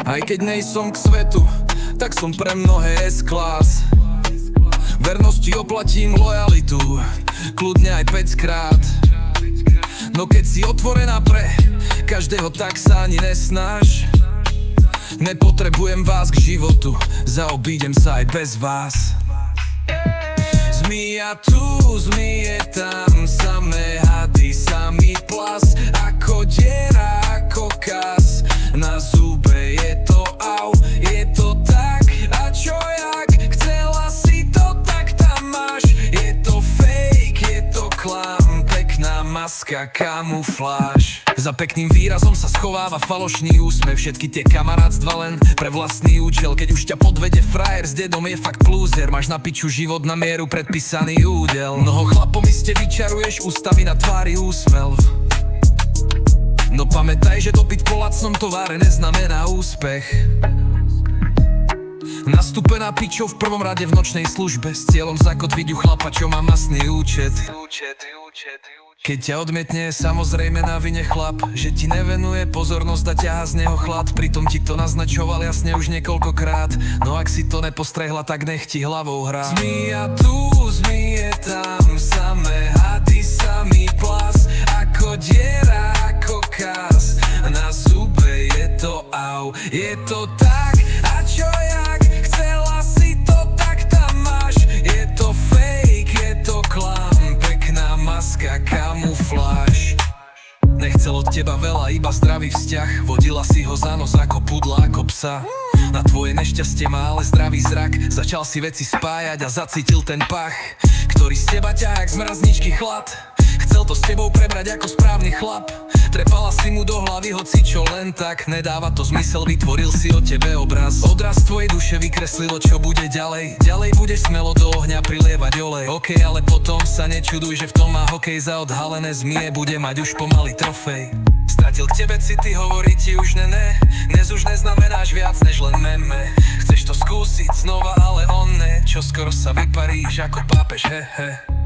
Aj keď nejsom k svetu, tak som pre mnohé S-class. Vernosti oplatím lojalitu, kľudne aj 5 krát. No keď si otvorená pre každého, tak sa ani nesnáš. Nepotrebujem vás k životu, zaobídem sa aj bez vás. Zmija tu, zmije tam, samé hady, samý plas. Ako diera, ako kas, na zube je to au, je to tak. A čo jak, chcela si to, tak tam máš. Je to fake, je to klam, pekná maska, kamufláž. Za pekným výrazom sa schováva falošný úsmev. Všetky tie kamarátstva len pre vlastný účel. Keď už ťa podvede frajer s dedom, je fakt plúzer. Máš na piču život na mieru, predpísaný údel. Mnoho chlapom iste vyčaruješ, ústavy na tvári úsmev. No pamätaj, že dopyt po lacnom tovare neznamená úspech. Nastúpená pičou v prvom rade v nočnej službe, s cieľom zakotviť u chlapa, čo má masný účet. Keď ťa odmietne, samozrejme na vine chlap, že ti nevenuje pozornosť a ťaha z neho chlad. Pritom ti to naznačoval jasne už niekoľkokrát. No ak si to nepostrehla, tak nech ti hlavou hrá. Zmija tu, zmije tam, samé hady, samý plas. Ako diera, ako kas, na zube je to au, je to tak. A čo jak, chcela si to, tak tam máš. Je to fake, je to klam, pekná maska, kamufláž. Nechcel od teba veľa, iba zdravý vzťah. Vodila si ho za nos ako pudla, ako psa. Na tvoje nešťastie má ale zdravý zrak. Začal si veci spájať a zacítil ten pach, ktorý z teba ťahá jak z mrazničky chlad. Chcel to s tebou prebrať ako správny chlap. Trepala si mu do hlavy, hoci čo len tak. Nedáva to zmysel, vytvoril si o tebe obraz. Odraz tvojej duše vykreslilo, čo bude ďalej. Ďalej budeš smelo do ohňa prilievať olej. OK, ale potom sa nečuduj, že v tom má hokej za odhalené zmije bude mať už pomaly trofej. Stratil k tebe city, hovorí ti už ne. Dnes už neznamenáš viac než len meme. Chceš to skúsiť znova, ale on ne. Čo skoro sa vyparíš ako pápež, he he.